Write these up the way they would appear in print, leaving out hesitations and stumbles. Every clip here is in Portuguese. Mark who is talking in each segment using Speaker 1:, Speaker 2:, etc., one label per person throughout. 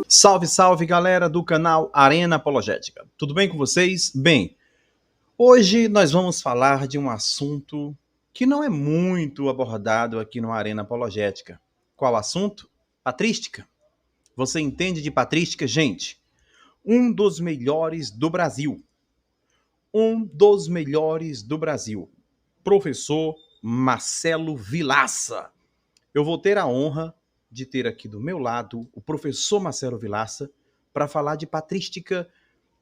Speaker 1: Salve, salve, galera do canal Arena Apologética. Tudo bem com vocês? Bem, hoje nós vamos falar de um assunto que não é muito abordado aqui no Arena Apologética. Qual assunto? Patrística. Você entende de patrística, gente? Um dos melhores do Brasil. Um dos melhores do Brasil. Professor Marcelo Vilaça. Eu vou ter a honra de ter aqui do meu lado o professor Marcelo Vilaça para falar de patrística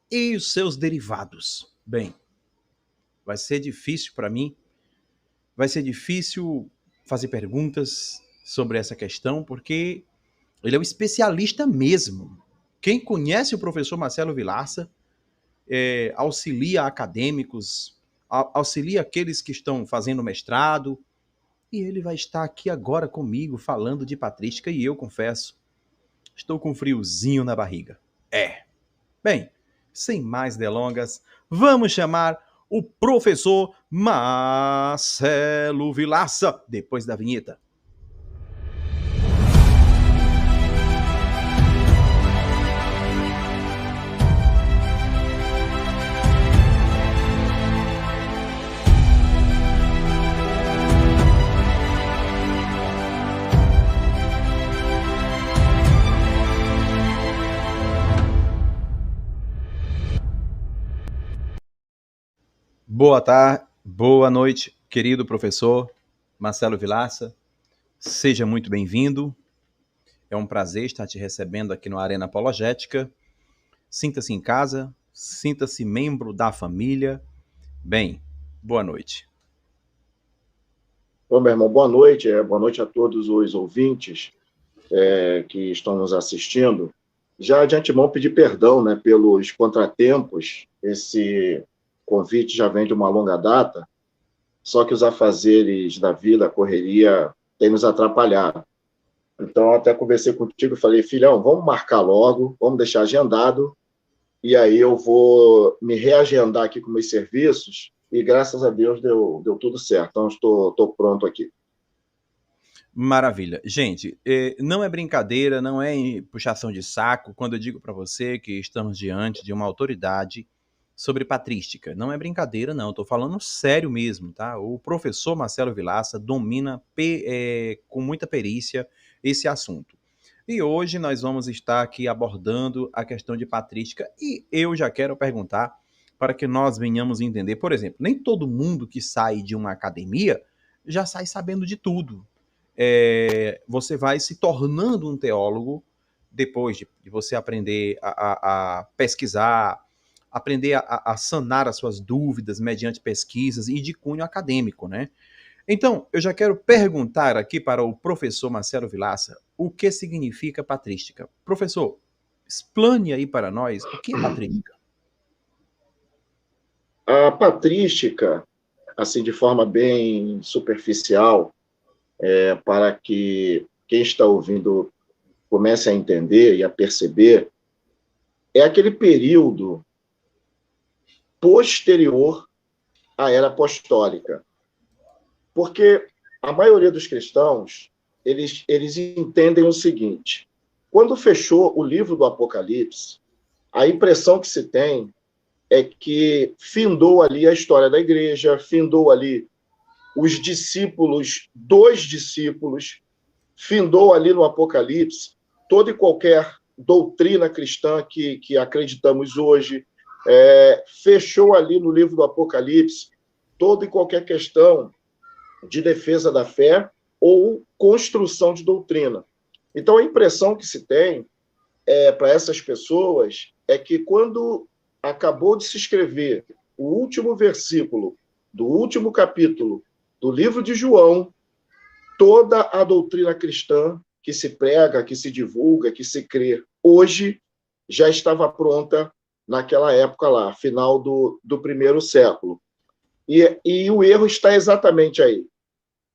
Speaker 1: e os seus derivados. Bem, vai ser difícil para mim, vai ser difícil fazer perguntas sobre essa questão, porque ele é um especialista mesmo. Quem conhece o professor Marcelo Vilaça auxilia acadêmicos, auxilia aqueles que estão fazendo mestrado, e ele vai estar aqui agora comigo falando de patrística e eu confesso, estou com um friozinho na barriga. Bem, sem mais delongas, vamos chamar o professor Marcelo Vilaça, depois da vinheta. Boa tarde, boa noite, querido professor Marcelo Vilaça. Seja muito bem-vindo. É um prazer estar te recebendo aqui no Arena Apologética. Sinta-se em casa, sinta-se membro da família. Bem, boa noite.
Speaker 2: Bom, meu irmão, boa noite a todos os ouvintes que estão nos assistindo. Já de antemão pedir perdão, né, pelos contratempos. Esse convite já vem de uma longa data, só que os afazeres da vida, a correria, têm nos atrapalhado. Então, até conversei contigo e falei, filhão, vamos marcar logo, vamos deixar agendado, e aí eu vou me reagendar aqui com meus serviços, e graças a Deus deu tudo certo. Então, estou pronto aqui.
Speaker 1: Maravilha. Gente, não é brincadeira, não é puxação de saco quando eu digo para você que estamos diante de uma autoridade sobre patrística. Não é brincadeira, não. Estou falando sério mesmo, tá? O professor Marcelo Vilaça domina com muita perícia esse assunto. E hoje nós vamos estar aqui abordando a questão de patrística e eu já quero perguntar para que nós venhamos entender. Por exemplo, nem todo mundo que sai de uma academia já sai sabendo de tudo. Você vai se tornando um teólogo depois de você aprender a pesquisar, aprender a sanar as suas dúvidas mediante pesquisas e de cunho acadêmico, né? Então, eu já quero perguntar aqui para o professor Marcelo Vilaça o que significa patrística. Professor, explane aí para nós o que é patrística.
Speaker 2: A patrística, assim, de forma bem superficial, para que quem está ouvindo comece a entender e a perceber, é aquele período posterior à era apostólica. Porque a maioria dos cristãos, eles entendem o seguinte: quando fechou o livro do Apocalipse, a impressão que se tem é que findou ali a história da igreja, findou ali os discípulos, dos discípulos, findou ali no Apocalipse toda e qualquer doutrina cristã que acreditamos hoje, fechou ali no livro do Apocalipse toda e qualquer questão de defesa da fé ou construção de doutrina. Então, a impressão que se tem para essas pessoas é que quando acabou de se escrever o último versículo do último capítulo do livro de João, toda a doutrina cristã que se prega, que se divulga, que se crê hoje, já estava pronta naquela época lá, final do primeiro século. E o erro está exatamente aí.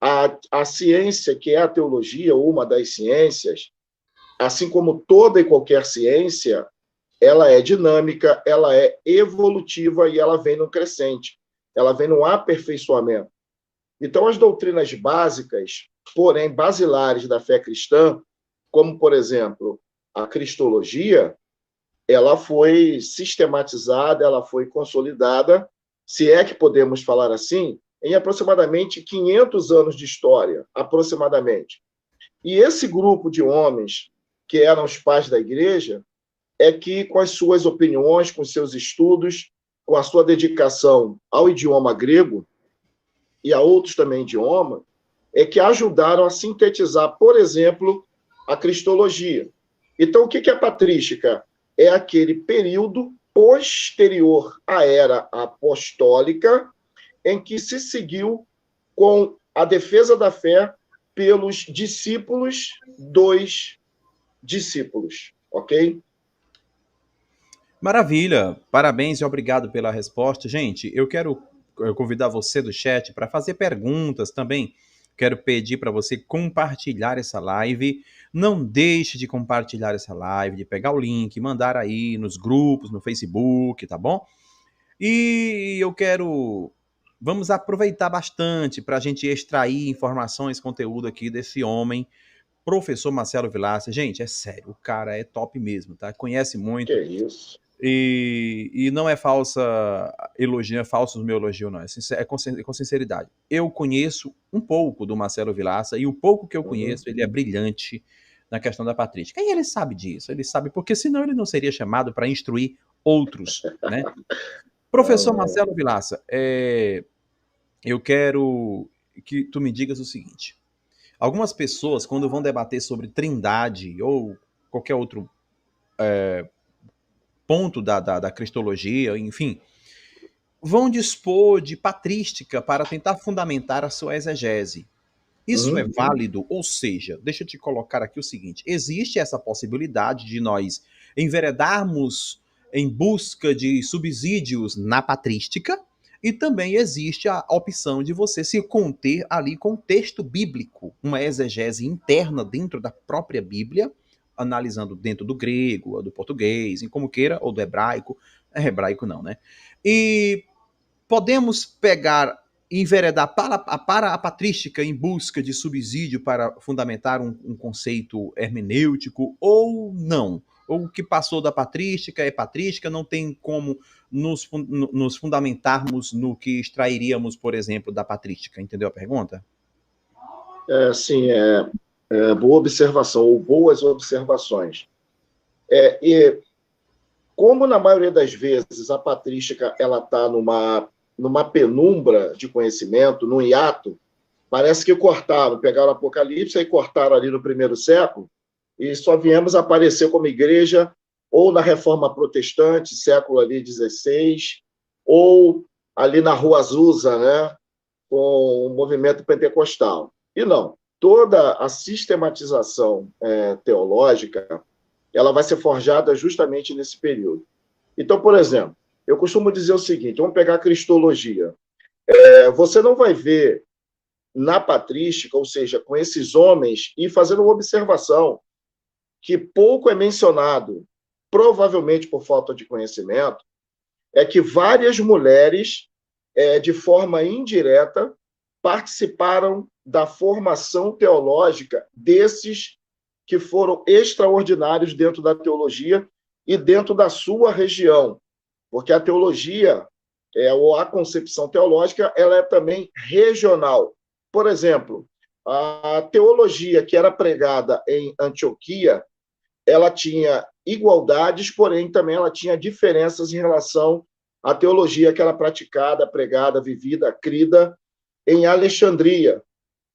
Speaker 2: A ciência, que é a teologia, uma das ciências, assim como toda e qualquer ciência, ela é dinâmica, ela é evolutiva e ela vem no crescente, ela vem no aperfeiçoamento. Então, as doutrinas básicas, porém basilares da fé cristã, como, por exemplo, a cristologia, ela foi sistematizada, ela foi consolidada, se é que podemos falar assim, em aproximadamente 500 anos de história, aproximadamente. E esse grupo de homens, que eram os pais da igreja, é que, com as suas opiniões, com seus estudos, com a sua dedicação ao idioma grego e a outros também idiomas, é que ajudaram a sintetizar, por exemplo, a cristologia. Então, o que é patrística? É aquele período posterior à era apostólica em que se seguiu com a defesa da fé pelos discípulos dos discípulos, ok?
Speaker 1: Maravilha, parabéns e obrigado pela resposta. Gente, eu quero convidar você do chat para fazer perguntas também. Quero pedir para você compartilhar essa live. Não deixe de compartilhar essa live, de pegar o link, mandar aí nos grupos, no Facebook, tá bom? E eu quero. Vamos aproveitar bastante para a gente extrair informações, conteúdo aqui desse homem, professor Marcelo Villaça. Gente, é sério, o cara é top mesmo, tá? Conhece
Speaker 2: Que
Speaker 1: muito.
Speaker 2: isso.
Speaker 1: E não é falsa elogio, não é falso o meu elogio, não. É com sinceridade. Eu conheço um pouco do Marcelo Villaça e o pouco que eu conheço, ele é brilhante na questão da patrística. E ele sabe disso, ele sabe, porque senão ele não seria chamado para instruir outros, né? Professor Marcelo Villaça, eu quero que tu me digas o seguinte. Algumas pessoas, quando vão debater sobre trindade ou qualquer outro ponto da cristologia, enfim, vão dispor de patrística para tentar fundamentar a sua exegese. Isso é válido? Ou seja, deixa eu te colocar aqui o seguinte, existe essa possibilidade de nós enveredarmos em busca de subsídios na patrística e também existe a opção de você se conter ali com o texto bíblico, uma exegese interna dentro da própria Bíblia, analisando dentro do grego, ou do português, em como queira, ou do hebraico. É hebraico não, né? E podemos pegar e enveredar para a patrística em busca de subsídio para fundamentar um conceito hermenêutico ou não? Ou o que passou da patrística é patrística, não tem como nos fundamentarmos no que extrairíamos, por exemplo, da patrística. Entendeu a pergunta?
Speaker 2: Sim, boa observação, ou boas observações. E como na maioria das vezes a patrística ela está numa penumbra de conhecimento, num hiato, parece que cortaram, pegaram o Apocalipse e cortaram ali no primeiro século, e só viemos aparecer como igreja ou na Reforma Protestante, século ali 16, ou ali na Rua Azusa, né, com o movimento pentecostal. E não, toda a sistematização teológica ela vai ser forjada justamente nesse período. Então, por exemplo, eu costumo dizer o seguinte, vamos pegar a cristologia. Você não vai ver na patrística, ou seja, com esses homens, e fazendo uma observação que pouco é mencionado, provavelmente por falta de conhecimento, é que várias mulheres, de forma indireta, participaram da formação teológica desses que foram extraordinários dentro da teologia e dentro da sua região, porque a teologia, ou a concepção teológica, ela é também regional. Por exemplo, a teologia que era pregada em Antioquia, ela tinha igualdades, porém também ela tinha diferenças em relação à teologia que era praticada, pregada, vivida, crida em Alexandria.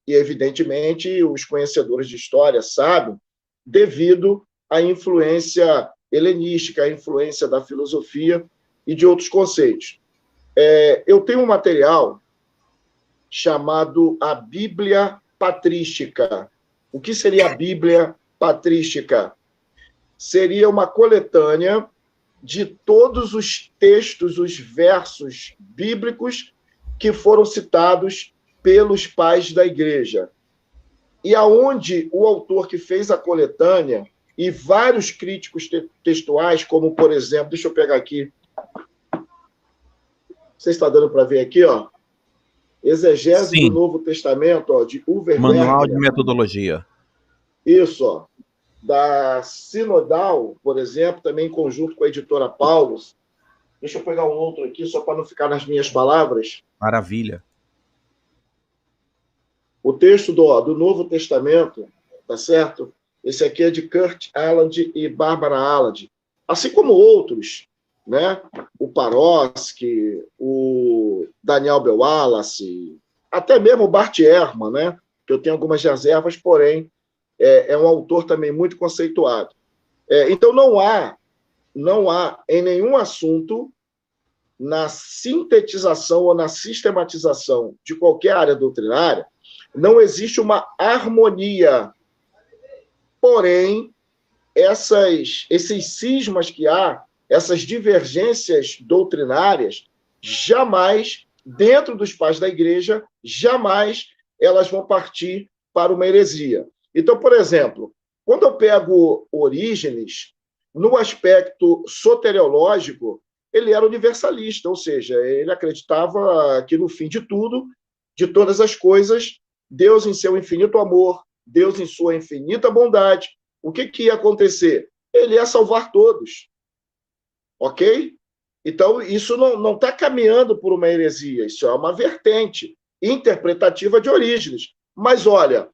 Speaker 2: E, evidentemente, os conhecedores de história sabem, devido à influência helenística, à influência da filosofia e de outros conceitos. Eu tenho um material chamado a Bíblia Patrística. O que seria a Bíblia Patrística? Seria uma coletânea de todos os textos, os versos bíblicos que foram citados pelos pais da igreja. E aonde o autor que fez a coletânea e vários críticos textuais, como, por exemplo, deixa eu pegar aqui, você está dando para ver aqui, ó, Exegese
Speaker 1: Sim.
Speaker 2: do Novo Testamento, ó, de Uwe
Speaker 1: Manual
Speaker 2: Werner.
Speaker 1: de metodologia.
Speaker 2: Isso, ó. da Sinodal, por exemplo, também em conjunto com a editora Paulus. Deixa eu pegar um outro aqui, só para não ficar nas minhas palavras.
Speaker 1: Maravilha.
Speaker 2: O texto do Novo Testamento, tá certo? Esse aqui é de Kurt Aland e Barbara Aland, assim como outros, né? O Paroski, o Daniel B. Wallace, até mesmo o Bart Ehrman, né? Que eu tenho algumas reservas, porém é um autor também muito conceituado. Então não há em nenhum assunto, na sintetização ou na sistematização de qualquer área doutrinária, não existe uma harmonia. Porém, esses cismas que há, essas divergências doutrinárias, jamais, dentro dos pais da igreja, jamais elas vão partir para uma heresia. Então, por exemplo, quando eu pego Orígenes, no aspecto soteriológico, ele era universalista, ou seja, ele acreditava que no fim de tudo, de todas as coisas, Deus em seu infinito amor, Deus em sua infinita bondade, o que ia acontecer? Ele ia salvar todos. Ok? Então, isso não está caminhando por uma heresia, isso é uma vertente interpretativa de Orígenes. Mas, olha,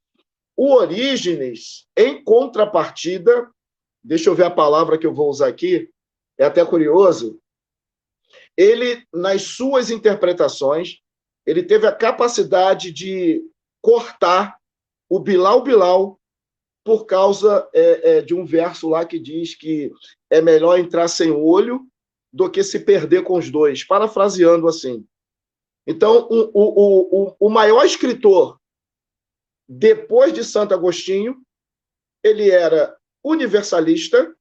Speaker 2: o Orígenes, em contrapartida, deixa eu ver a palavra que eu vou usar aqui, é até curioso, ele, nas suas interpretações, ele teve a capacidade de cortar o Bilal por causa de um verso lá que diz que é melhor entrar sem olho do que se perder com os dois, parafraseando assim. Então, o maior escritor, depois de Santo Agostinho, ele era universalista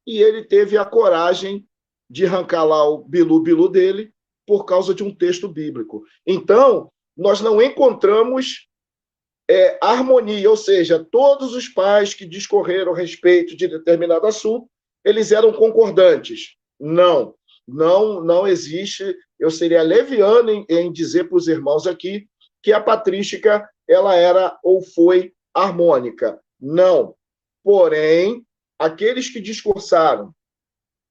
Speaker 2: e ele teve a coragem de arrancar lá o bilu dele por causa de um texto bíblico. Então, nós não encontramos harmonia, ou seja, todos os pais que discorreram a respeito de determinado assunto, eles eram concordantes. Não existe. Eu seria leviano em dizer para os irmãos aqui que a patrística ela era ou foi harmônica. Não. Porém, aqueles que discursaram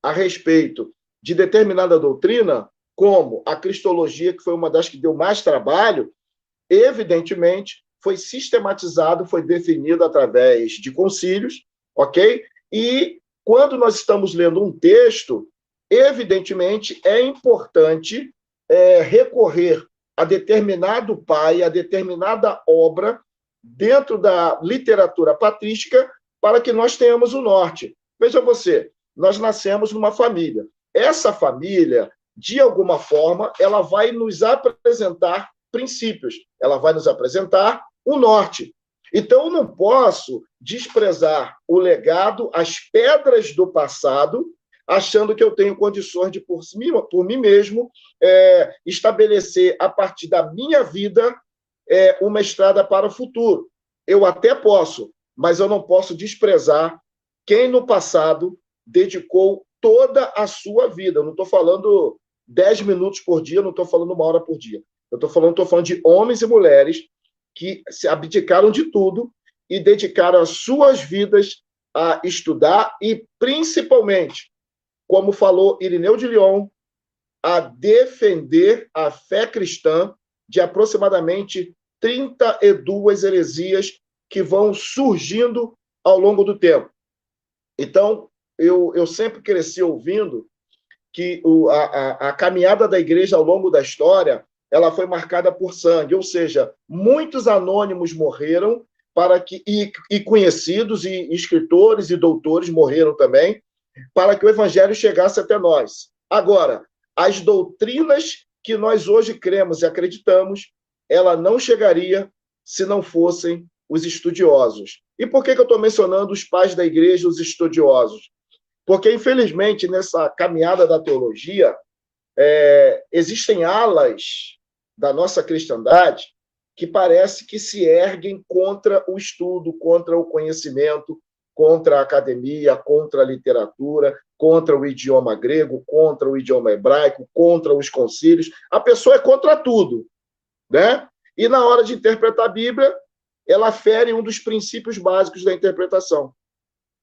Speaker 2: a respeito de determinada doutrina, como a cristologia, que foi uma das que deu mais trabalho, evidentemente foi sistematizado, foi definido através de concílios, ok? E quando nós estamos lendo um texto, evidentemente é importante recorrer a determinado pai, a determinada obra dentro da literatura patrística para que nós tenhamos o norte. Veja você, nós nascemos numa família. Essa família, de alguma forma, ela vai nos apresentar princípios, ela vai nos apresentar o norte. Então, eu não posso desprezar o legado, as pedras do passado, achando que eu tenho condições de, por mim mesmo, estabelecer, a partir da minha vida, uma estrada para o futuro. Eu até posso, mas eu não posso desprezar quem no passado dedicou toda a sua vida. Eu não estou falando 10 minutos por dia, não estou falando 1 hora por dia. Eu estou falando de homens e mulheres que se abdicaram de tudo e dedicaram as suas vidas a estudar e, principalmente, como falou Irineu de Lyon, a defender a fé cristã de aproximadamente 32 heresias que vão surgindo ao longo do tempo. Então, eu sempre cresci ouvindo que a caminhada da igreja ao longo da história ela foi marcada por sangue, ou seja, muitos anônimos morreram e conhecidos, e escritores e doutores morreram também, para que o evangelho chegasse até nós. Agora, as doutrinas que nós hoje cremos e acreditamos, ela não chegaria se não fossem os estudiosos. E por que eu estou mencionando os pais da igreja, os estudiosos? Porque, infelizmente, nessa caminhada da teologia, existem alas da nossa cristandade que parece que se erguem contra o estudo, contra o conhecimento, contra a academia, contra a literatura, contra o idioma grego, contra o idioma hebraico, contra os concílios. A pessoa é contra tudo, né? E na hora de interpretar a Bíblia, ela fere um dos princípios básicos da interpretação.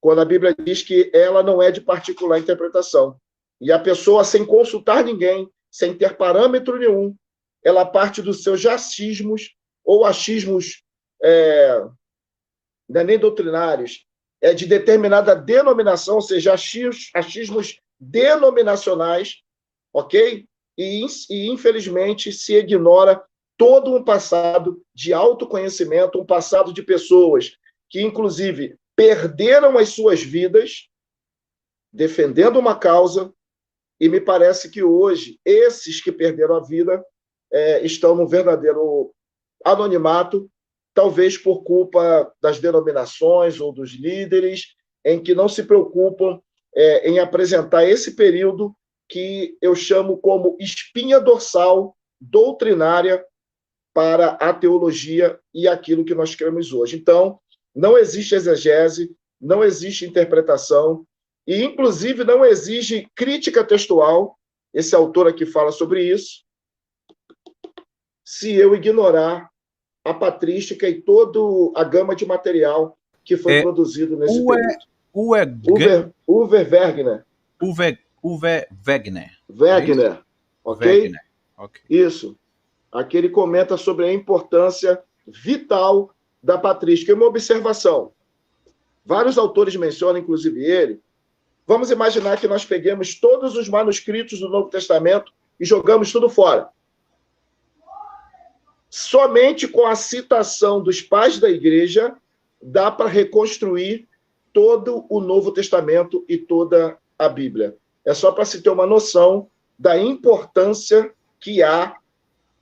Speaker 2: quando a Bíblia diz que ela não é de particular interpretação. E a pessoa, sem consultar ninguém, sem ter parâmetro nenhum, ela parte dos seus achismos ou achismos não é nem doutrinários, é de determinada denominação, ou seja, achismos denominacionais, ok? E infelizmente, se ignora todo um passado de autoconhecimento, um passado de pessoas que, inclusive, perderam as suas vidas defendendo uma causa, e me parece que hoje, esses que perderam a vida estão num verdadeiro anonimato, talvez por culpa das denominações ou dos líderes, em que não se preocupam em apresentar esse período que eu chamo como espinha dorsal doutrinária para a teologia e aquilo que nós cremos hoje. Então, não existe exegese, não existe interpretação, e, inclusive, não exige crítica textual, esse autor aqui fala sobre isso, se eu ignorar a patrística e toda a gama de material que foi produzido nesse período. Uwe Wegner.
Speaker 1: Uwe Wegner.
Speaker 2: Wegner, ok?
Speaker 1: Wegner. Okay.
Speaker 2: Isso. Aqui ele comenta sobre a importância vital da patrística. E uma observação. Vários autores mencionam, inclusive ele. Vamos imaginar que nós peguemos todos os manuscritos do Novo Testamento e jogamos tudo fora. Somente com a citação dos pais da igreja dá para reconstruir todo o Novo Testamento e toda a Bíblia. É só para se ter uma noção da importância que há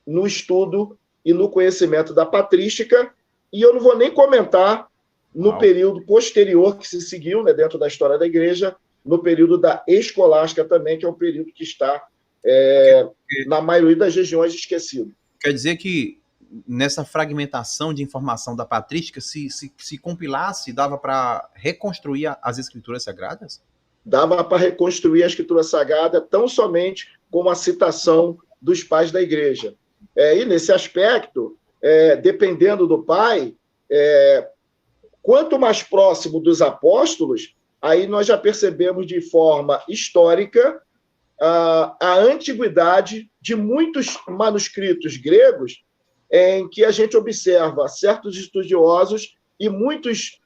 Speaker 2: no estudo e no conhecimento da patrística, e eu não vou nem comentar no período posterior que se seguiu, né, dentro da história da igreja, no período da escolástica também, que é um período que está, na maioria das regiões, esquecido.
Speaker 1: Quer dizer que nessa fragmentação de informação da patrística, se compilasse, dava para reconstruir as escrituras sagradas?
Speaker 2: Dava para reconstruir a escritura sagrada tão somente com a citação dos pais da igreja. E nesse aspecto, dependendo do pai, quanto mais próximo dos apóstolos, aí nós já percebemos de forma histórica a antiguidade de muitos manuscritos gregos, em que a gente observa certos estudiosos e muitos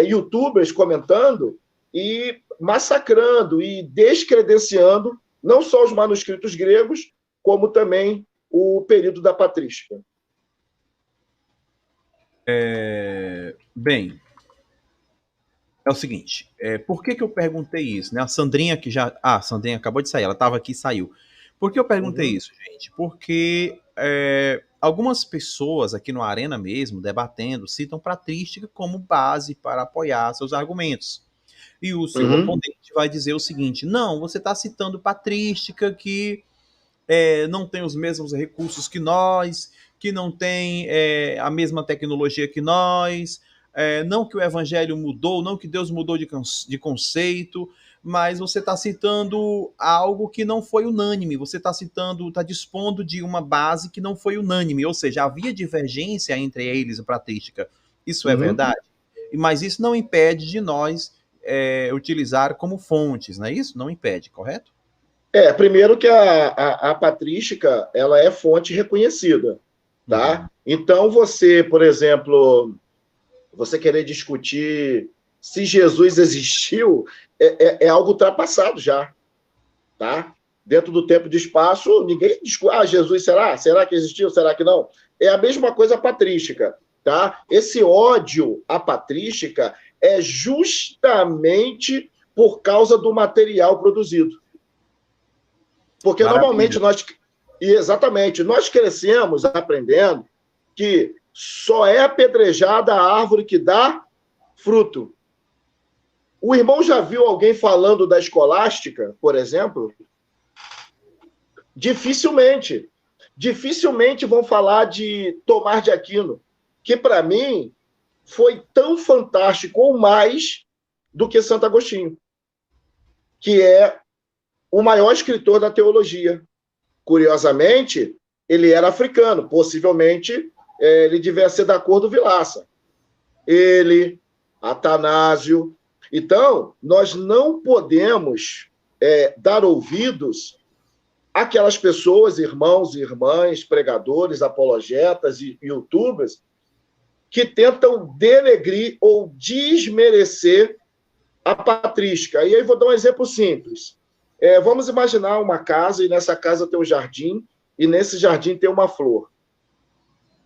Speaker 2: youtubers comentando e massacrando e descredenciando não só os manuscritos gregos, como também o período da patrística.
Speaker 1: Bem, é o seguinte, por que eu perguntei isso? Né? A Sandrinha que já... a Sandrinha acabou de sair, ela estava aqui e saiu. Por que eu perguntei isso, gente? Porque algumas pessoas aqui no Arena mesmo, debatendo, citam patrística como base para apoiar seus argumentos. E o seu oponente vai dizer o seguinte: não, você está citando patrística que não tem os mesmos recursos que nós, que não tem a mesma tecnologia que nós, não que o evangelho mudou, não que Deus mudou de conceito, mas você está citando algo que não foi unânime, você está dispondo de uma base que não foi unânime, ou seja, havia divergência entre eles e patrística. Isso é verdade? Mas isso não impede de nós utilizar como fontes, não é isso? Não impede, correto?
Speaker 2: Primeiro que a patrística, ela é fonte reconhecida, tá? Então, você, por exemplo, você querer discutir se Jesus existiu, é algo ultrapassado já, tá? Dentro do tempo e do espaço, ninguém discute, Jesus, será que existiu, será que não? É a mesma coisa a patrística, tá? Esse ódio à patrística é justamente por causa do material produzido. Porque normalmente nós crescemos aprendendo que só é apedrejada a árvore que dá fruto. O irmão já viu alguém falando da escolástica, por exemplo? Dificilmente. Dificilmente vão falar de Tomás de Aquino, que para mim foi tão fantástico ou mais do que Santo Agostinho, que é o maior escritor da teologia. Curiosamente, ele era africano, possivelmente ele devia ser da cor do Vilaça. Ele, Atanásio, Então, nós não podemos dar ouvidos àquelas pessoas, irmãos e irmãs, pregadores, apologetas e youtubers, que tentam denegrir ou desmerecer a patrística. E aí vou dar um exemplo simples. Vamos imaginar uma casa, e nessa casa tem um jardim, e nesse jardim tem uma flor.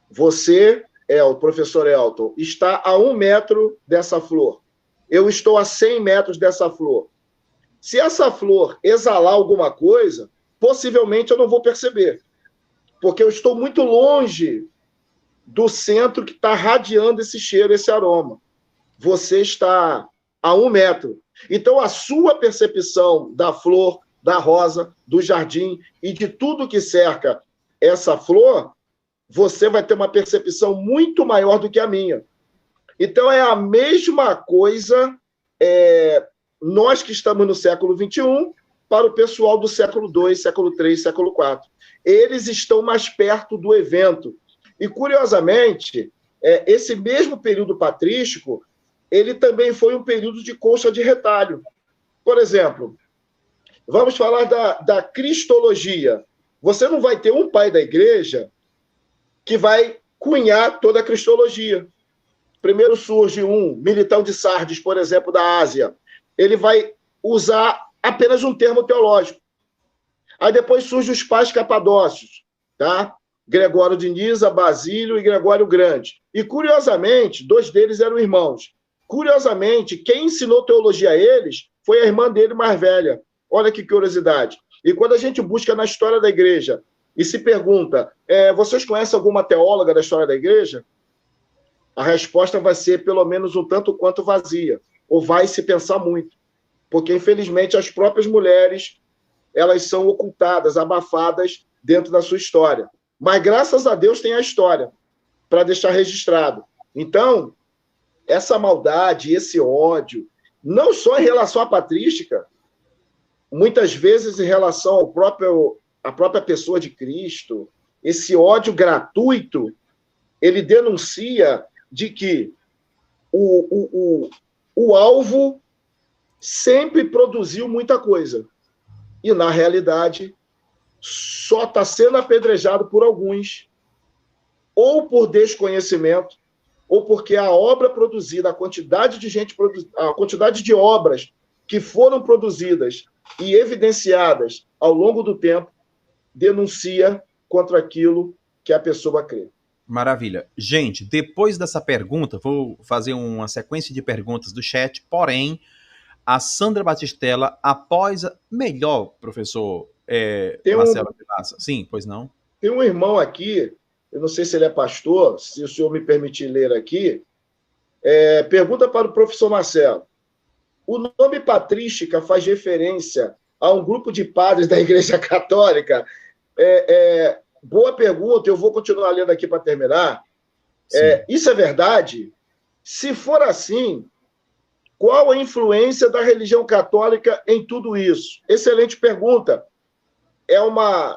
Speaker 2: Você, o professor Elton, está a 1 metro dessa flor. Eu estou a 100 metros dessa flor. Se essa flor exalar alguma coisa, possivelmente eu não vou perceber, porque eu estou muito longe do centro que está radiando esse cheiro, esse aroma. Você está a 1 metro. Então, a sua percepção da flor, da rosa, do jardim e de tudo que cerca essa flor, você vai ter uma percepção muito maior do que a minha. Então, é a mesma coisa nós que estamos no século XXI para o pessoal do século II, século III, século IV. Eles estão mais perto do evento. E, curiosamente, esse mesmo período patrístico, ele também foi um período de colcha de retalho. Por exemplo, vamos falar da cristologia. Você não vai ter um pai da igreja que vai cunhar toda a cristologia. Primeiro surge um Militão de Sardes, por exemplo, da Ásia. Ele vai usar apenas um termo teológico. Aí depois surgem os pais capadócios, tá? Gregório de Nisa, Basílio e Gregório Grande. E, curiosamente, 2 deles eram irmãos. Curiosamente, quem ensinou teologia a eles foi a irmã dele mais velha. Olha que curiosidade. E quando a gente busca na história da igreja e se pergunta, vocês conhecem alguma teóloga da história da igreja? A resposta vai ser pelo menos um tanto quanto vazia, ou vai se pensar muito. Porque, infelizmente, as próprias mulheres, elas são ocultadas, abafadas dentro da sua história. Mas, graças a Deus, tem a história para deixar registrado. Então, essa maldade, esse ódio, não só em relação à patrística, muitas vezes em relação à própria pessoa de Cristo, esse ódio gratuito, ele denuncia de que o alvo sempre produziu muita coisa. E, na realidade, só está sendo apedrejado por alguns, ou por desconhecimento, ou porque a obra produzida, a quantidade de gente a quantidade de obras que foram produzidas e evidenciadas ao longo do tempo denuncia contra aquilo que a pessoa crê.
Speaker 1: Maravilha. Gente, depois dessa pergunta, vou fazer uma sequência de perguntas do chat, porém, a Sandra Batistella, após... Melhor, professor Marcelo Vilaça. Sim, pois não?
Speaker 2: Tem um irmão aqui, eu não sei se ele é pastor, se o senhor me permitir ler aqui, pergunta para o professor Marcelo. O nome patrística faz referência a um grupo de padres da Igreja Católica? Boa pergunta, eu vou continuar lendo aqui para terminar. Isso é verdade? Se for assim, qual a influência da religião católica em tudo isso? Excelente pergunta.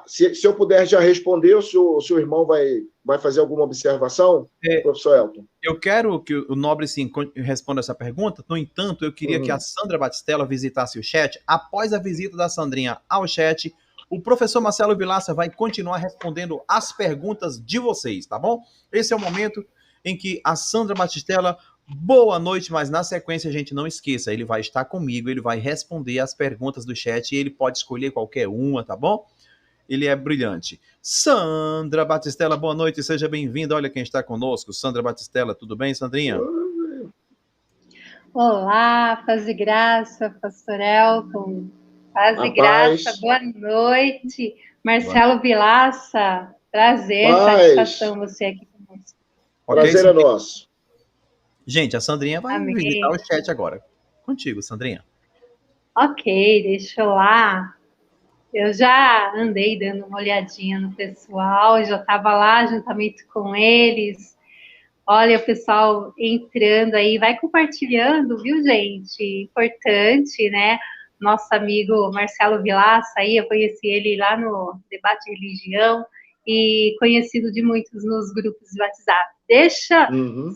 Speaker 2: Se eu puder já responder, o seu irmão vai fazer alguma observação, professor Elton?
Speaker 1: Eu quero que o Nobre sim responda essa pergunta. No entanto, eu queria que a Sandra Batistella visitasse o chat. Após a visita da Sandrinha ao chat, o professor Marcelo Vilaça vai continuar respondendo as perguntas de vocês, tá bom? Esse é o momento em que a Sandra Batistella... Boa noite, mas na sequência a gente não esqueça, ele vai estar comigo, ele vai responder as perguntas do chat e ele pode escolher qualquer uma, tá bom? Ele é brilhante. Sandra Batistella, boa noite, seja bem-vinda. Olha quem está conosco, Sandra Batistella, tudo bem, Sandrinha?
Speaker 3: Olá, paz e graça, pastor Elton. Paz e graça, boa noite. Marcelo Vilaça, prazer, satisfação você aqui conosco.
Speaker 2: Prazer é nosso.
Speaker 1: Gente, a Sandrinha vai visitar o chat agora. Contigo, Sandrinha.
Speaker 3: Ok, deixa eu lá. Eu já andei dando uma olhadinha no pessoal, já estava lá juntamente com eles. Olha o pessoal entrando aí, vai compartilhando, viu, gente? Importante, né? Nosso amigo Marcelo Vilaça aí, eu conheci ele lá no Debate de Religião e conhecido de muitos nos grupos de WhatsApp.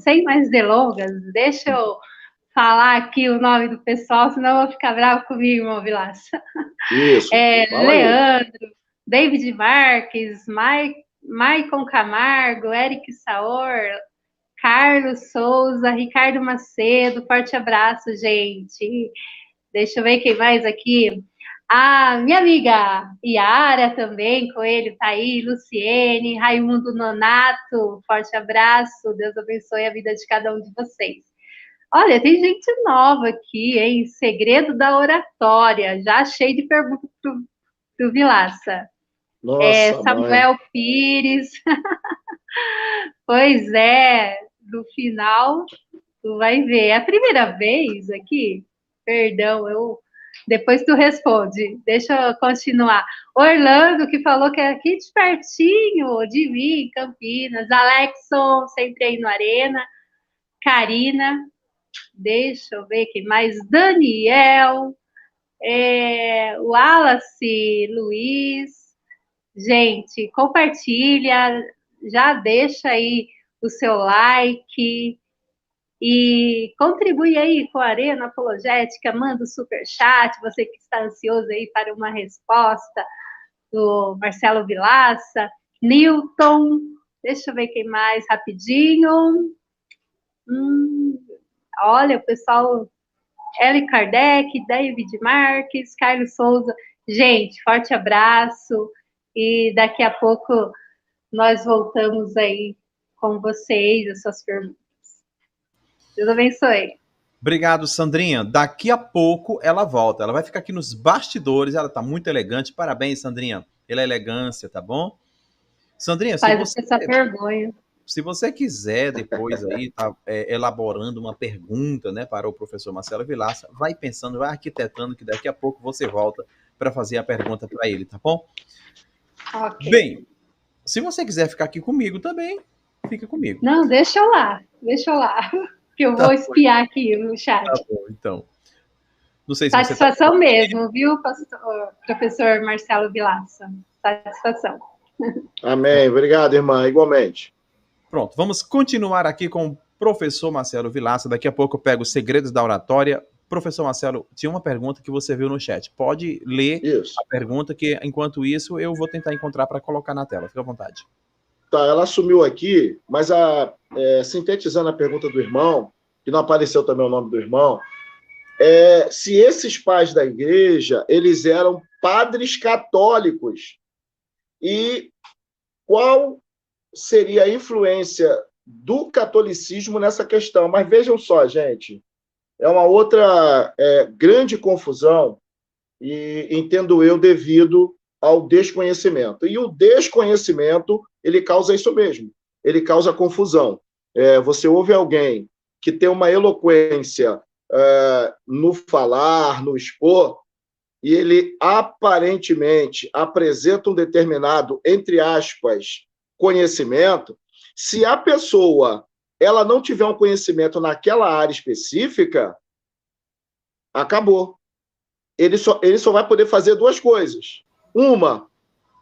Speaker 3: Sem mais delongas, deixa eu falar aqui o nome do pessoal, senão eu vou ficar bravo comigo, irmão Vilaça.
Speaker 2: Isso.
Speaker 3: Leandro, David Marques, Maicon Camargo, Eric Saor, Carlos Souza, Ricardo Macedo, forte abraço, gente. Deixa eu ver quem mais aqui. A minha amiga Yara também, Coelho tá aí, Luciene, Raimundo Nonato, forte abraço, Deus abençoe a vida de cada um de vocês. Olha, tem gente nova aqui, hein? Segredo da oratória, já cheio de perguntas pro Vilaça.
Speaker 2: Nossa,
Speaker 3: Samuel
Speaker 2: mãe.
Speaker 3: Pires. Pois é, no final, tu vai ver. É a primeira vez aqui? Perdão, depois tu responde. Deixa eu continuar. Orlando, que falou que é aqui de pertinho de mim, Campinas. Alexson, sempre aí no Arena. Karina, deixa eu ver quem mais. Daniel, Wallace, Luiz. Gente, compartilha, já deixa aí o seu like e contribui aí com a Arena Apologética, manda o superchat, você que está ansioso aí para uma resposta do Marcelo Vilaça, Newton, deixa eu ver quem mais, rapidinho. Olha, o pessoal, Eli Kardec, David Marques, Carlos Souza. Gente, forte abraço e daqui a pouco nós voltamos aí com vocês, as suas perguntas. Deus abençoe.
Speaker 1: Obrigado, Sandrinha. Daqui a pouco ela volta. Ela vai ficar aqui nos bastidores. Ela tá muito elegante. Parabéns, Sandrinha, pela elegância, tá bom? Sandrinha, se você quiser depois aí tá elaborando uma pergunta, né, para o professor Marcelo Vilaça, vai pensando, vai arquitetando que daqui a pouco você volta para fazer a pergunta para ele, tá bom?
Speaker 3: Okay.
Speaker 1: Bem, se você quiser ficar aqui comigo também, fica comigo.
Speaker 3: Não, deixa eu lá, que eu vou espiar aqui no chat.
Speaker 1: Tá bom, então. Não sei se
Speaker 3: satisfação você mesmo, viu, professor Marcelo Vilaça? Satisfação.
Speaker 2: Amém. Obrigado, irmã. Igualmente.
Speaker 1: Pronto, vamos continuar aqui com o professor Marcelo Vilaça. Daqui a pouco eu pego os segredos da oratória. Professor Marcelo, tinha uma pergunta que você viu no chat. Pode ler a pergunta, que enquanto isso eu vou tentar encontrar para colocar na tela. Fica à vontade.
Speaker 2: Tá, ela sumiu aqui, mas sintetizando a pergunta do irmão, que não apareceu também o nome do irmão, se esses pais da igreja, eles eram padres católicos, e qual seria a influência do catolicismo nessa questão? Mas vejam só, gente, é uma outra grande confusão, e entendo eu, devido ao desconhecimento. E o desconhecimento, ele causa isso mesmo, ele causa confusão. Você ouve alguém que tem uma eloquência no falar, no expor, e ele aparentemente apresenta um determinado, entre aspas, conhecimento. Se a pessoa ela não tiver um conhecimento naquela área específica, acabou. Ele só vai poder fazer duas coisas. Uma,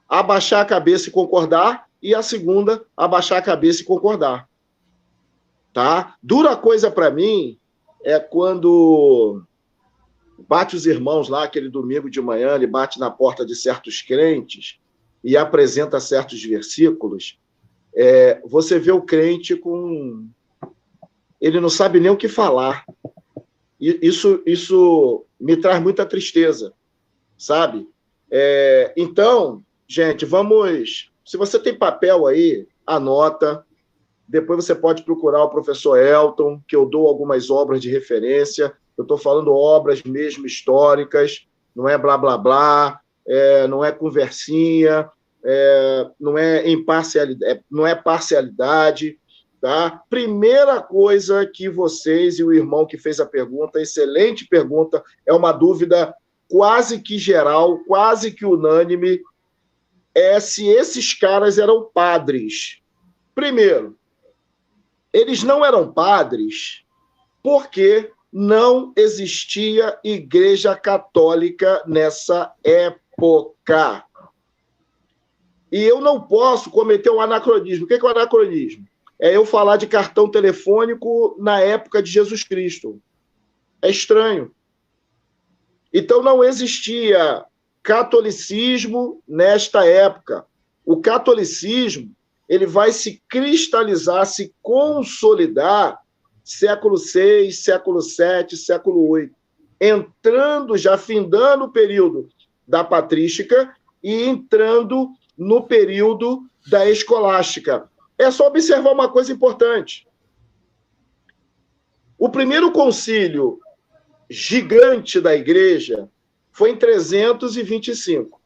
Speaker 2: abaixar a cabeça e concordar, e a segunda, abaixar a cabeça e concordar. Tá? Dura coisa para mim é quando bate os irmãos lá, aquele domingo de manhã, ele bate na porta de certos crentes e apresenta certos versículos. Você vê o crente com... Ele não sabe nem o que falar. Isso me traz muita tristeza, sabe? Então, gente, vamos... Se você tem papel aí, anota. Depois você pode procurar o professor Elton, que eu dou algumas obras de referência. Eu estou falando obras mesmo históricas, não é blá, blá, blá, não é conversinha, não é imparcialidade, não é parcialidade, tá? Primeira coisa que vocês e o irmão que fez a pergunta, excelente pergunta, é uma dúvida quase que geral, quase que unânime, se esses caras eram padres. Primeiro, eles não eram padres porque não existia igreja católica nessa época. E eu não posso cometer um anacronismo. O que é o anacronismo? É eu falar de cartão telefônico na época de Jesus Cristo. É estranho. Então não existia catolicismo nesta época. O catolicismo ele vai se cristalizar, se consolidar século VI, século VII, século VIII, entrando, já findando o período da patrística e entrando no período da escolástica. É só observar uma coisa importante. O primeiro concílio gigante da igreja foi em 325.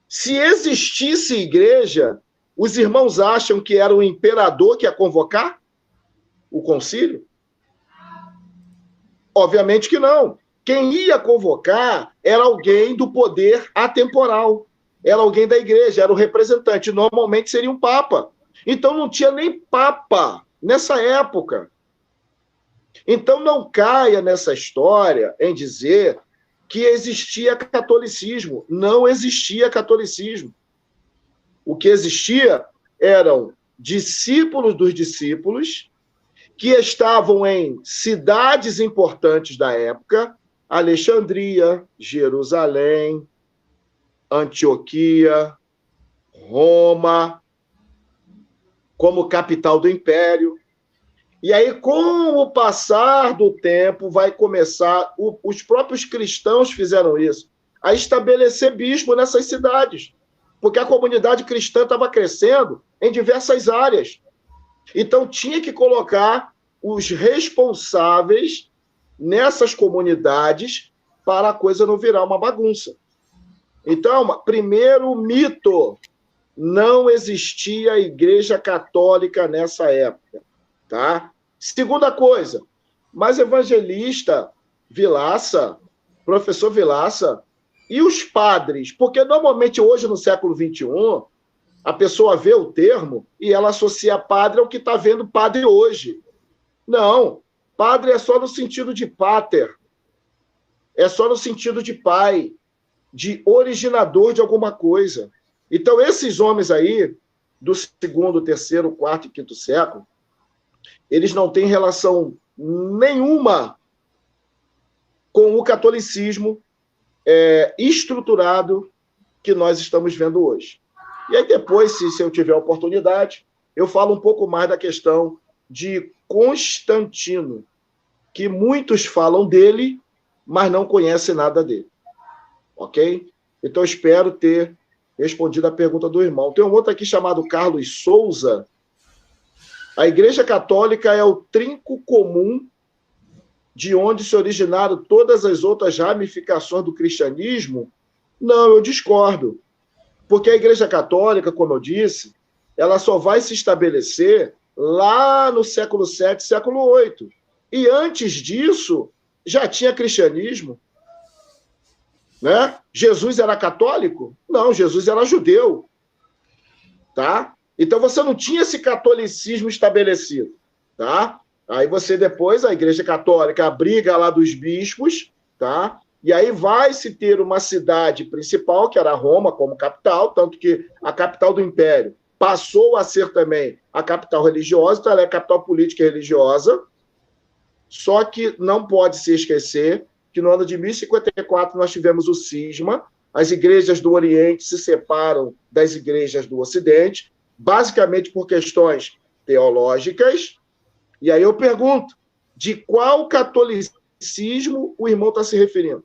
Speaker 2: Se existisse igreja, os irmãos acham que era o imperador que ia convocar o concílio? Obviamente que não. Quem ia convocar era alguém do poder atemporal, era alguém da igreja, era o representante, normalmente seria um papa. Então não tinha nem papa nessa época. Então não caia nessa história em dizer que existia catolicismo. Não existia catolicismo. O que existia eram discípulos dos discípulos que estavam em cidades importantes da época, Alexandria, Jerusalém, Antioquia, Roma, como capital do império. E aí, com o passar do tempo, vai começar, os próprios cristãos fizeram isso, a estabelecer bispo nessas cidades, porque a comunidade cristã estava crescendo em diversas áreas. Então, tinha que colocar os responsáveis nessas comunidades para a coisa não virar uma bagunça. Então, primeiro mito, não existia igreja católica nessa época. Tá? Segunda coisa, mas evangelista Vilaça, professor Vilaça, e os padres? Porque normalmente hoje, no século XXI, a pessoa vê o termo e ela associa padre ao que está vendo padre hoje. Não, padre é só no sentido de pater, é só no sentido de pai, de originador de alguma coisa. Então, esses homens aí, do segundo, terceiro, quarto e quinto século, eles não têm relação nenhuma com o catolicismo estruturado que nós estamos vendo hoje. E aí depois, se eu tiver oportunidade, eu falo um pouco mais da questão de Constantino, que muitos falam dele, mas não conhecem nada dele. Ok? Então, espero ter respondido a pergunta do irmão. Tem um outro aqui chamado Carlos Souza. A Igreja Católica é o trinco comum de onde se originaram todas as outras ramificações do cristianismo? Não, eu discordo. Porque a Igreja Católica, como eu disse, ela só vai se estabelecer lá no século VII, século VIII. E antes disso, já tinha cristianismo. Né? Jesus era católico? Não, Jesus era judeu. Tá? Então, você não tinha esse catolicismo estabelecido, tá? Aí você depois, a Igreja Católica, a briga lá dos bispos, tá? E aí vai se ter uma cidade principal, que era Roma, como capital, tanto que a capital do Império passou a ser também a capital religiosa, então ela é a capital política e religiosa, só que não pode se esquecer que no ano de 1054 nós tivemos o cisma, as igrejas do Oriente se separam das igrejas do Ocidente, basicamente por questões teológicas. E aí eu pergunto, de qual catolicismo o irmão está se referindo?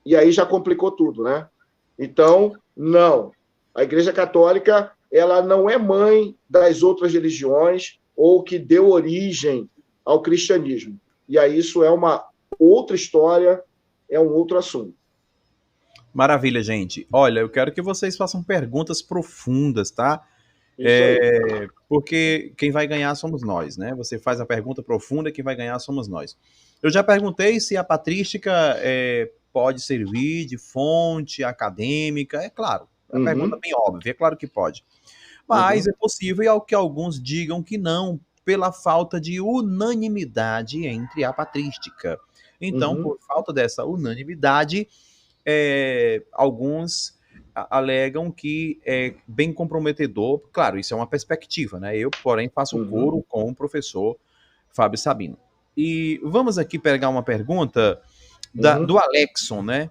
Speaker 2: E aí já complicou tudo, né? Então, não. A Igreja Católica, ela não é mãe das outras religiões ou que deu origem ao cristianismo. E aí isso é uma outra história, é um outro assunto.
Speaker 1: Maravilha, gente. Olha, eu quero que vocês façam perguntas profundas, tá? Porque quem vai ganhar somos nós, né? Você faz a pergunta profunda, quem vai ganhar somos nós. Eu já perguntei se a patrística pode servir de fonte acadêmica. É claro, é uma pergunta bem óbvia, é claro que pode. Mas é possível que alguns digam que não, pela falta de unanimidade entre a patrística. Então, por falta dessa unanimidade, alguns alegam que é bem comprometedor. Claro, isso é uma perspectiva, né? Eu, porém, faço coro com o professor Fábio Sabino. E vamos aqui pegar uma pergunta do Alexson, né?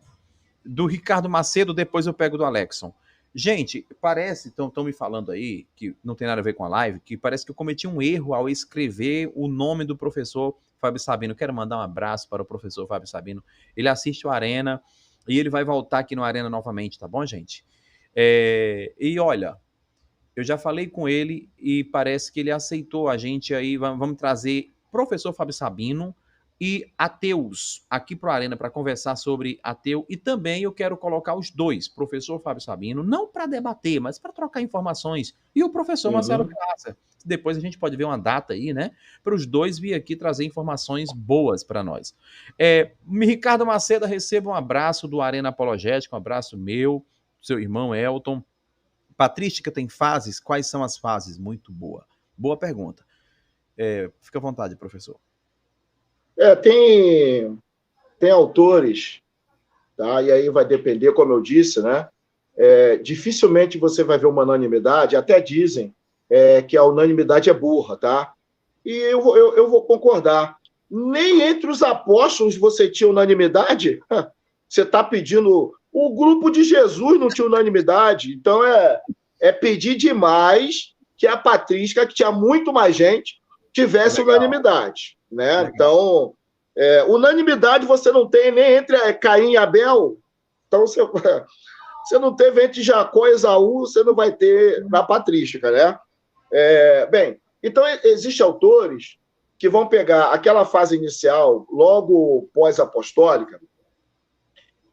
Speaker 1: Do Ricardo Macedo, depois eu pego do Alexson. Gente, parece, estão me falando aí, que não tem nada a ver com a live, que parece que eu cometi um erro ao escrever o nome do professor Fábio Sabino. Quero mandar um abraço para o professor Fábio Sabino. Ele assiste o Arena e ele vai voltar aqui no Arena novamente, tá bom, gente? E olha, eu já falei com ele e parece que ele aceitou a gente aí. Vamos trazer professor Fábio Sabino e ateus aqui para a Arena para conversar sobre ateu. E também eu quero colocar os dois, professor Fábio Sabino, não para debater, mas para trocar informações. E o professor Marcelo Pilaça. Depois a gente pode ver uma data aí, né? Para os dois vir aqui trazer informações boas para nós. Ricardo Macedo, receba um abraço do Arena Apologética, um abraço meu, seu irmão Elton. Patrística tem fases? Quais são as fases? Muito boa. Boa pergunta. Fica à vontade, professor.
Speaker 2: Tem autores, tá? E aí vai depender, como eu disse, né? Dificilmente você vai ver uma unanimidade, até dizem que a unanimidade é burra, tá? E eu vou concordar. Nem entre os apóstolos você tinha unanimidade. Você está pedindo... O grupo de Jesus não tinha unanimidade, então é pedir demais que a patrística, que tinha muito mais gente, tivesse unanimidade, né? Então, unanimidade você não tem nem entre Caim e Abel, então você não teve entre Jacó e Esaú, você não vai ter na patrística, né? Bem, então existem autores que vão pegar aquela fase inicial, logo pós-apostólica,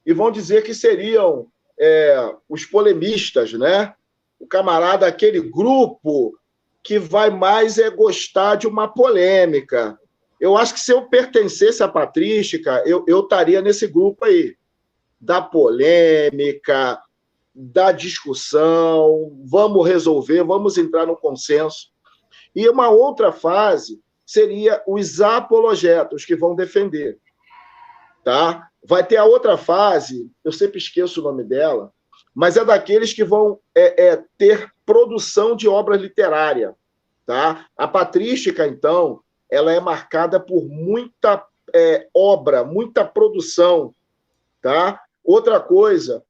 Speaker 2: e vão dizer que seriam os polemistas, né? O camarada, aquele grupo que vai mais gostar de uma polêmica. Eu acho que se eu pertencesse à patrística, eu estaria nesse grupo aí, da polêmica, da discussão, vamos resolver, vamos entrar no consenso. E uma outra fase seria os apologetas, que vão defender. Tá? Vai ter a outra fase, eu sempre esqueço o nome dela, mas é daqueles que vão ter produção de obra literária. Tá? A patrística, então, ela é marcada por muita obra, muita produção. Tá? Outra coisa,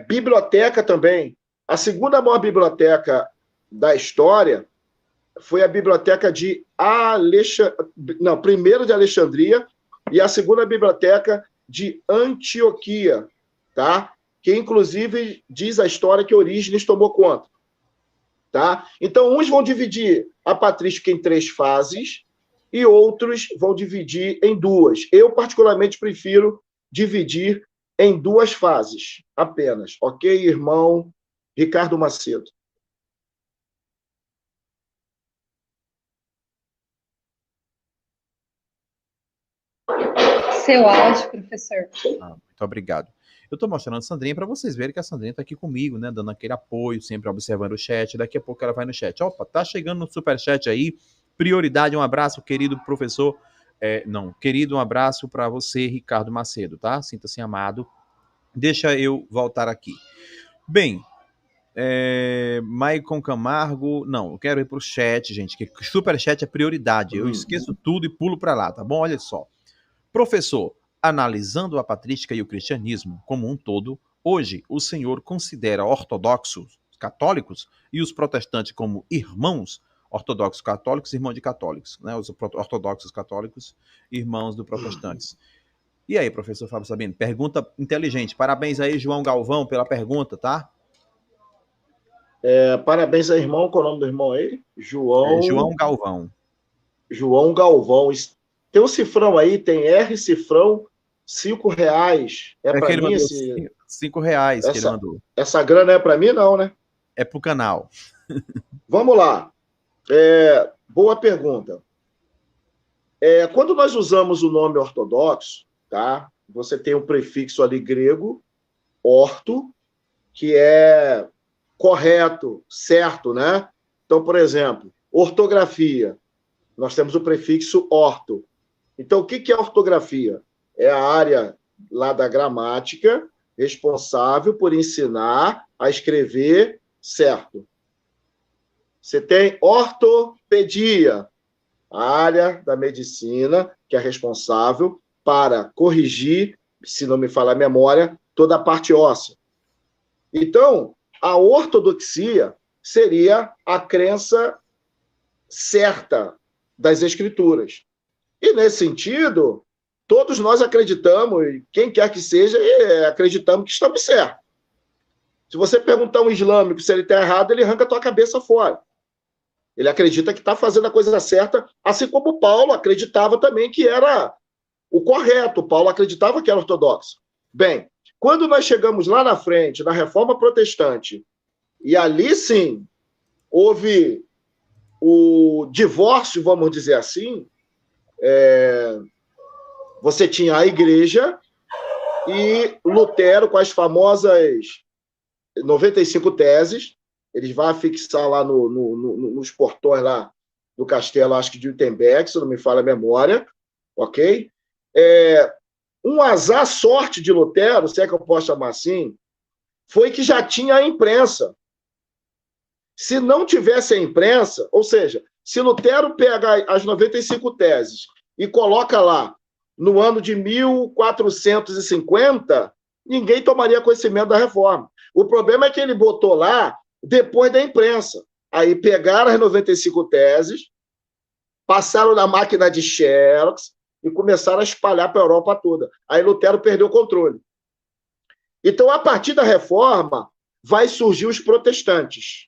Speaker 2: biblioteca também. A segunda maior biblioteca da história foi a biblioteca de primeiro de Alexandria e a segunda biblioteca de Antioquia, tá? Que inclusive diz a história que Orígenes tomou conta. Tá? Então, uns vão dividir a patrística em 3 fases e outros vão dividir em 2. Eu, particularmente, prefiro dividir em 2 fases apenas. Ok, irmão Ricardo Macedo?
Speaker 3: Seu áudio, professor.
Speaker 1: Muito obrigado. Eu estou mostrando a Sandrinha para vocês verem que a Sandrinha está aqui comigo, né? Dando aquele apoio, sempre observando o chat. Daqui a pouco ela vai no chat. Opa, tá chegando no superchat aí. Prioridade, um abraço, querido professor. Querido, um abraço para você, Ricardo Macedo, tá? Sinta-se amado. Deixa eu voltar aqui. Bem, Maicon Camargo. Não, eu quero ir pro chat, gente, que superchat é prioridade. Eu esqueço tudo e pulo para lá, tá bom? Olha só. Professor, analisando a patrística e o cristianismo como um todo, hoje o senhor considera ortodoxos católicos e os protestantes como irmãos? Ortodoxos católicos, irmãos de católicos, né? Os ortodoxos católicos, irmãos dos protestantes. E aí, professor Fábio Sabino? Pergunta inteligente. Parabéns aí, João Galvão, pela pergunta, tá?
Speaker 2: Parabéns ao irmão. Qual é o nome do irmão aí?
Speaker 1: João Galvão.
Speaker 2: João Galvão. Tem um cifrão aí, tem R cifrão, R$5. Para mim esse...
Speaker 1: R$5 que ele mandou.
Speaker 2: Essa grana é para mim, não, né?
Speaker 1: É pro canal.
Speaker 2: Vamos lá. Boa pergunta. Quando nós usamos o nome ortodoxo, tá? Você tem um prefixo ali grego, orto, que é correto, certo, né? Então, por exemplo, ortografia. Nós temos o prefixo orto. Então, o que é ortografia? É a área lá da gramática responsável por ensinar a escrever certo. Você tem ortopedia. A área da medicina que é responsável para corrigir, se não me falha a memória, toda a parte óssea. Então, a ortodoxia seria a crença certa das Escrituras. E, nesse sentido, todos nós acreditamos, quem quer que seja, acreditamos que estamos certos. Se você perguntar a um islâmico se ele está errado, ele arranca a tua cabeça fora. Ele acredita que está fazendo a coisa certa, assim como Paulo acreditava também que era o correto. Paulo acreditava que era ortodoxo. Bem, quando nós chegamos lá na frente, na Reforma Protestante, e ali sim houve o divórcio, vamos dizer assim, você tinha a igreja e Lutero com as famosas 95 teses, eles vão fixar lá nos portões lá do castelo, acho que de Wittenberg, se não me falha a memória, ok? Um azar sorte de Lutero, se é que eu posso chamar assim, foi que já tinha a imprensa. Se não tivesse a imprensa, ou seja, se Lutero pega as 95 teses e coloca lá no ano de 1450, ninguém tomaria conhecimento da reforma. O problema é que ele botou lá depois da imprensa. Aí pegaram as 95 teses, passaram na máquina de Xerox e começaram a espalhar para a Europa toda. Aí Lutero perdeu o controle. Então, a partir da reforma, vai surgir os protestantes.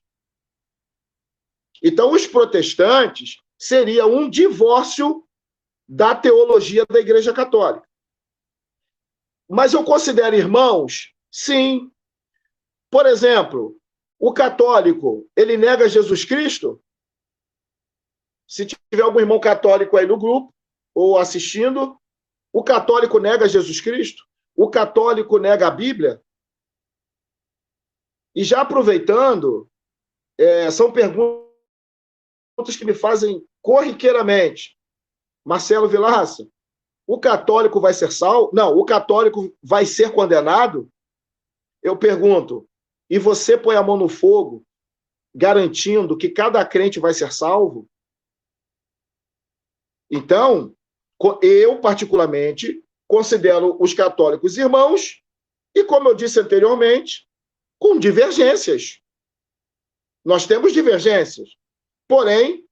Speaker 2: Então, os protestantes seria um divórcio da teologia da Igreja Católica. Mas eu considero irmãos? Sim. Por exemplo, o católico, ele nega Jesus Cristo? Se tiver algum irmão católico aí no grupo, ou assistindo, o católico nega Jesus Cristo? O católico nega a Bíblia? E já aproveitando, são perguntas que me fazem corriqueiramente. Marcelo Vilaça, o católico vai ser salvo? Não, o católico vai ser condenado? Eu pergunto, e você põe a mão no fogo, garantindo que cada crente vai ser salvo? Então, eu, particularmente, considero os católicos irmãos e, como eu disse anteriormente, com divergências. Nós temos divergências. Porém,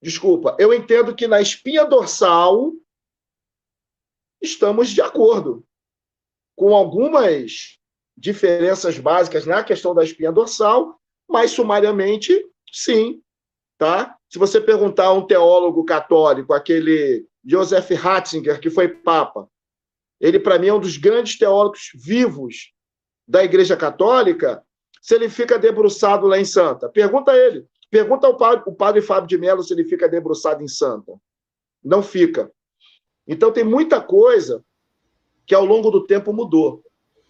Speaker 2: desculpa, eu entendo que na espinha dorsal estamos de acordo, com algumas diferenças básicas na questão da espinha dorsal, mas sumariamente, sim. Tá? Se você perguntar a um teólogo católico, aquele Joseph Ratzinger, que foi papa, ele, para mim, é um dos grandes teólogos vivos da Igreja Católica, se ele fica debruçado lá em Santa. Pergunta a ele. Pergunta ao padre Fábio de Mello se ele fica debruçado em Santa. Não fica. Então, tem muita coisa que, ao longo do tempo, mudou.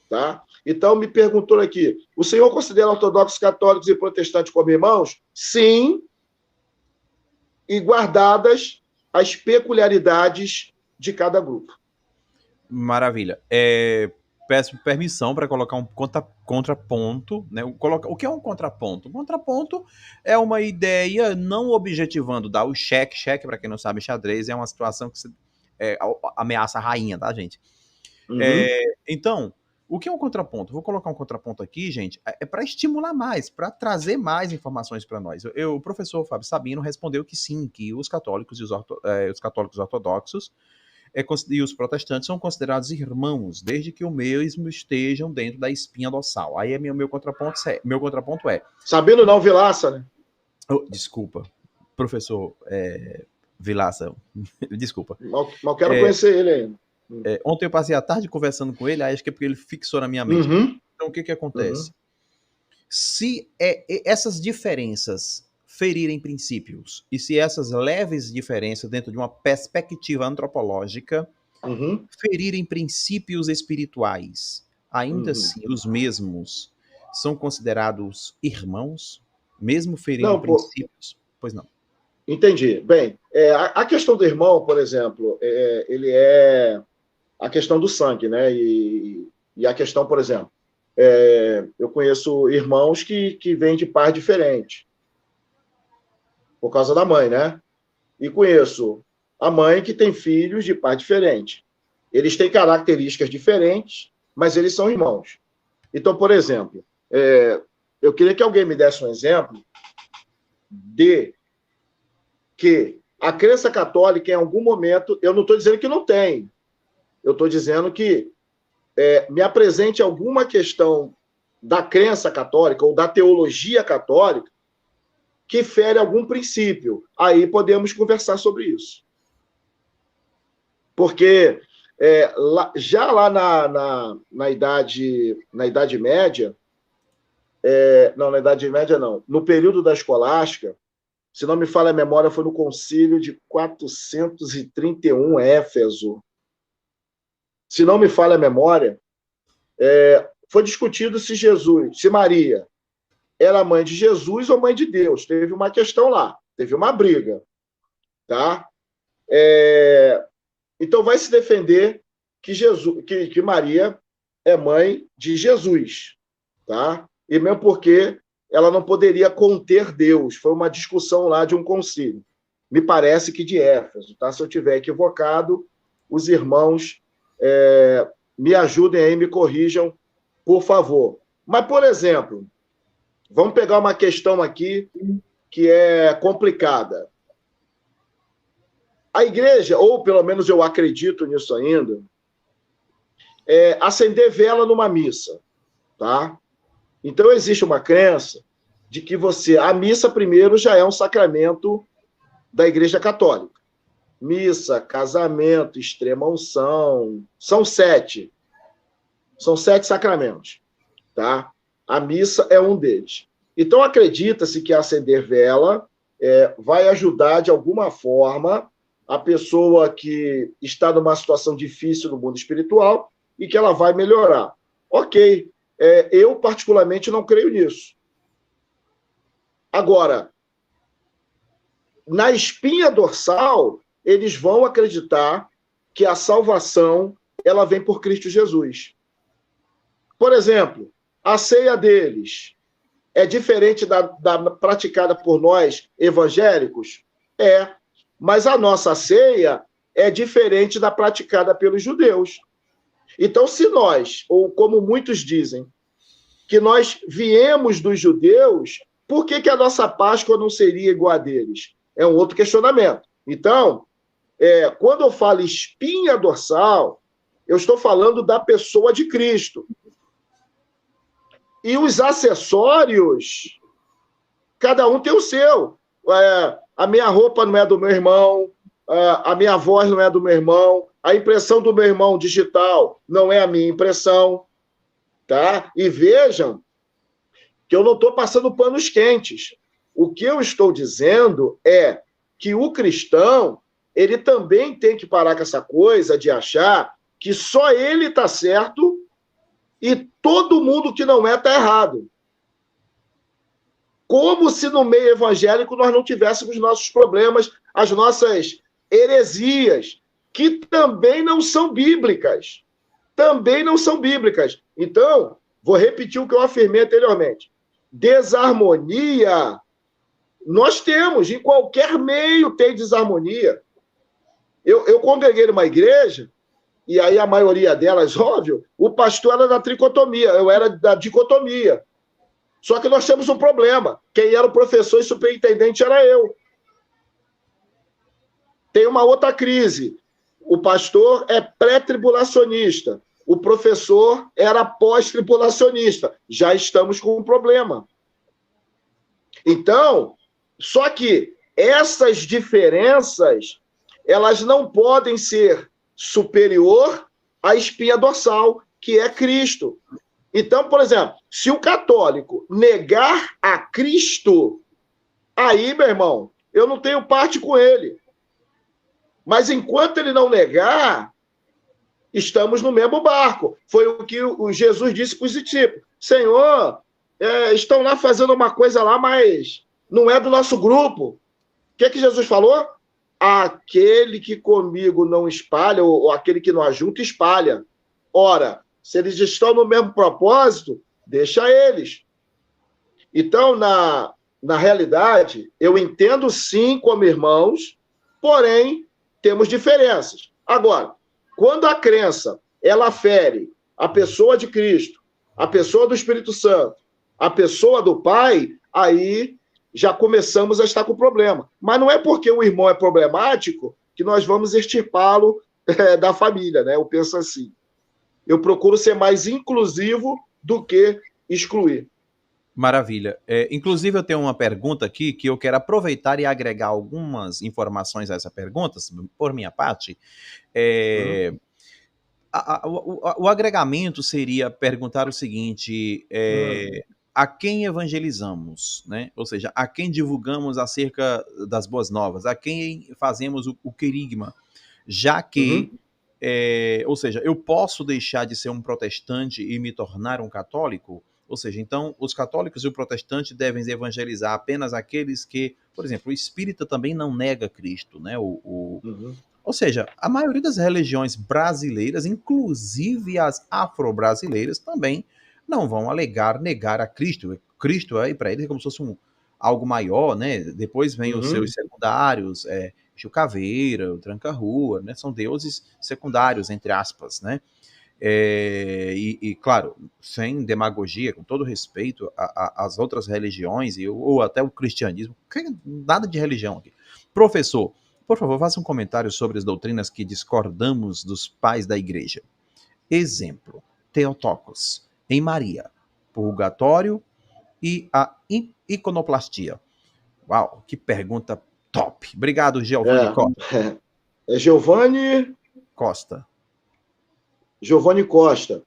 Speaker 2: Tá? Então, me perguntou aqui, o senhor considera ortodoxos, católicos e protestantes como irmãos? Sim, e guardadas as peculiaridades de cada grupo.
Speaker 1: Maravilha. Peço permissão para colocar um contraponto, né? O que é um contraponto? Um contraponto é uma ideia não objetivando, dar o cheque, para quem não sabe, xadrez é uma situação que ameaça a rainha, tá, gente? Uhum. Então, o que é um contraponto? Vou colocar um contraponto aqui, gente, para estimular mais, para trazer mais informações para nós. O professor Fábio Sabino respondeu que sim, que os católicos e os católicos ortodoxos e os protestantes são considerados irmãos, desde que o mesmo estejam dentro da espinha dorsal. Aí meu contraponto é...
Speaker 2: Sabino não, Vilaça, né?
Speaker 1: Desculpa, professor Vilaça, desculpa.
Speaker 2: Mal quero conhecer ele ainda.
Speaker 1: Ontem eu passei a tarde conversando com ele, acho que é porque ele fixou na minha mente.
Speaker 2: Uhum.
Speaker 1: Então, o que acontece? Uhum. Se essas diferenças ferirem princípios, e se essas leves diferenças dentro de uma perspectiva antropológica ferirem princípios espirituais, ainda assim, os mesmos são considerados irmãos, mesmo ferindo princípios? Pois não.
Speaker 2: Entendi. Bem, a questão do irmão, por exemplo, ele é a questão do sangue, né? E a questão, por exemplo, eu conheço irmãos que vêm de pais diferentes, por causa da mãe, né? e conheço a mãe que tem filhos de pai diferente. Eles têm características diferentes, mas eles são irmãos. Então, por exemplo, eu queria que alguém me desse um exemplo de que a crença católica, em algum momento, eu não estou dizendo que não tem, eu estou dizendo que me apresente alguma questão da crença católica ou da teologia católica que fere algum princípio. Aí podemos conversar sobre isso. Porque já lá na Idade Média, não, na Idade Média não, no período da escolástica, se não me falha a memória, foi no concílio de 431, Éfeso. Se não me falha a memória, foi discutido se Maria era mãe de Jesus ou mãe de Deus. Teve uma questão lá, teve uma briga. Tá? Então vai se defender que Maria é mãe de Jesus. Tá? E mesmo porque ela não poderia conter Deus. Foi uma discussão lá de um concílio. Me parece que de Éfeso. Tá? Se eu estiver equivocado, os irmãos me ajudem aí, me corrijam, por favor. Mas, por exemplo, vamos pegar uma questão aqui que é complicada. A igreja, ou pelo menos eu acredito nisso ainda, acender vela numa missa. Tá? Então, existe uma crença de que a missa, primeiro, já é um sacramento da Igreja Católica. Missa, casamento, extrema-unção, são 7. São 7 sacramentos. Tá? A missa é um deles. Então, acredita-se que acender vela vai ajudar, de alguma forma, a pessoa que está numa situação difícil no mundo espiritual e que ela vai melhorar. Ok. Eu, particularmente, não creio nisso. Agora, na espinha dorsal, eles vão acreditar que a salvação ela vem por Cristo Jesus. Por exemplo, a ceia deles é diferente da praticada por nós, evangélicos? Mas a nossa ceia é diferente da praticada pelos judeus. Então, se nós, ou como muitos dizem, que nós viemos dos judeus, por que a nossa Páscoa não seria igual a deles? É um outro questionamento. Então, quando eu falo espinha dorsal, eu estou falando da pessoa de Cristo. E os acessórios, cada um tem o seu. A minha roupa não é do meu irmão, a minha voz não é do meu irmão, a impressão do meu irmão digital não é a minha impressão. Tá? E vejam que eu não estou passando panos quentes. O que eu estou dizendo é que o cristão ele também tem que parar com essa coisa de achar que só ele está certo e todo mundo que não está errado. Como se no meio evangélico nós não tivéssemos nossos problemas, as nossas heresias, que também não são bíblicas. Também não são bíblicas. Então, vou repetir o que eu afirmei anteriormente. Desarmonia, nós temos, em qualquer meio tem desarmonia. Eu congreguei numa igreja, e aí a maioria delas, óbvio, o pastor era da tricotomia, eu era da dicotomia. Só que nós temos um problema. Quem era o professor e superintendente era eu. Tem uma outra crise. O pastor é pré-tribulacionista. O professor era pós-tribulacionista. Já estamos com um problema. Então, só que essas diferenças, elas não podem ser superior à espinha dorsal, que é Cristo. Então, por exemplo, se o católico negar a Cristo, aí, meu irmão, eu não tenho parte com ele. Mas enquanto ele não negar, estamos no mesmo barco. Foi o que o Jesus disse para os discípulos. Senhor, estão lá fazendo uma coisa lá, mas não é do nosso grupo. O que Jesus falou? Aquele que comigo não espalha, ou aquele que não ajunta, espalha. Ora, se eles estão no mesmo propósito, deixa eles. Então, na realidade, eu entendo sim como irmãos porém, temos diferenças. Agora, quando a crença, ela fere a pessoa de Cristo, a pessoa do Espírito Santo, a pessoa do Pai, aí já começamos a estar com problema. Mas não é porque o irmão é problemático que nós vamos extirpá-lo da família, né? Eu penso assim. Eu procuro ser mais inclusivo do que excluir.
Speaker 1: Maravilha. Inclusive, eu tenho uma pergunta aqui que eu quero aproveitar e agregar algumas informações a essa pergunta, por minha parte. O agregamento seria perguntar o seguinte: a quem evangelizamos, né? Ou seja, a quem divulgamos acerca das boas novas, a quem fazemos o querigma, já que, ou seja, eu posso deixar de ser um protestante e me tornar um católico? Ou seja, então, os católicos e o protestante devem evangelizar apenas aqueles que, por exemplo, o espírita também não nega Cristo, né? Ou seja, a maioria das religiões brasileiras, inclusive as afro-brasileiras, também não vão negar a Cristo. Cristo aí para eles é como se fosse algo maior, né? Depois vem os seus secundários, Chico Caveira, o Tranca-Rua, né? São deuses secundários, entre aspas, né? Claro, sem demagogia, com todo respeito às outras religiões ou até o cristianismo, nada de religião aqui. Professor, por favor, faça um comentário sobre as doutrinas que discordamos dos pais da igreja. Exemplo, Theotokos, em Maria, purgatório e a iconoplastia. Uau, que pergunta top. Obrigado, Giovanni Costa.
Speaker 2: Giovanni Costa.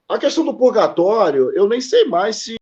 Speaker 2: A questão do purgatório, eu nem sei mais se